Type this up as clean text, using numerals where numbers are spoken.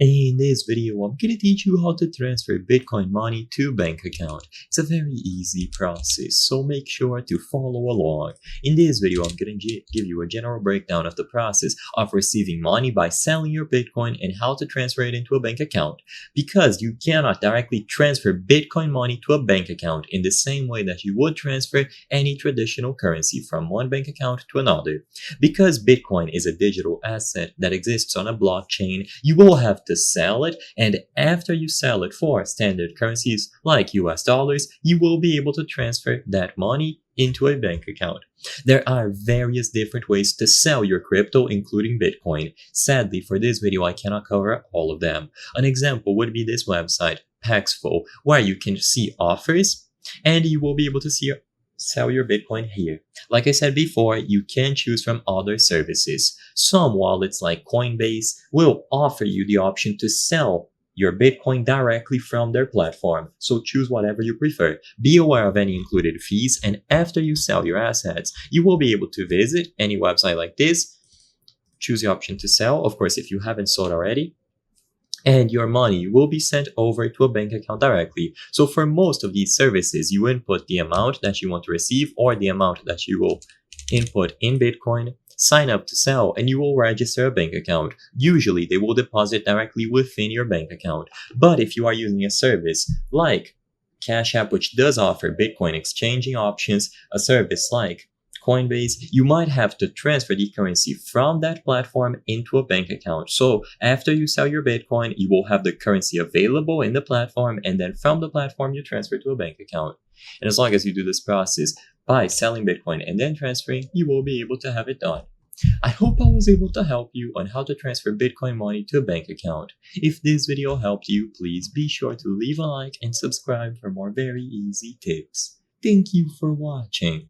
In this video, I'm gonna teach you how to transfer Bitcoin money to bank account. It's a very easy process, so make sure to follow along. In this video, I'm gonna give you a general breakdown of the process of receiving money by selling your Bitcoin and how to transfer it into a bank account. Because you cannot directly transfer Bitcoin money to a bank account in the same way that you would transfer any traditional currency from one bank account to another. Because Bitcoin is a digital asset that exists on a blockchain, you will have to sell it, and after you sell it for standard currencies like US dollars, you will be able to transfer that money into a bank account. There are various different ways to sell your crypto, including Bitcoin. Sadly, for this video, I cannot cover all of them. An example would be this website, Paxful, where you can see offers, and you will be able to sell your Bitcoin here. Like I said before, you can choose from other services. Some wallets like Coinbase will offer you the option to sell your Bitcoin directly from their platform, so choose whatever you prefer. Be aware of any included fees, and after you sell your assets, you will be able to visit any website like this, choose the option to sell, of course if you haven't sold already, and your money will be sent over to a bank account directly. So for most of these services, you input the amount that you want to receive or the amount that you will input in Bitcoin, sign up to sell, and you will register a bank account. Usually they will deposit directly within your bank account. But if you are using a service like Cash App, which does offer Bitcoin exchanging options, a service like Coinbase, you might have to transfer the currency from that platform into a bank account. So after you sell your Bitcoin, you will have the currency available in the platform, and then from the platform you transfer to a bank account. And as long as you do this process by selling Bitcoin and then transferring, you will be able to have it done. I hope I was able to help you on how to transfer Bitcoin money to a bank account. If this video helped you, please be sure to leave a like and subscribe for more very easy tips. Thank you for watching.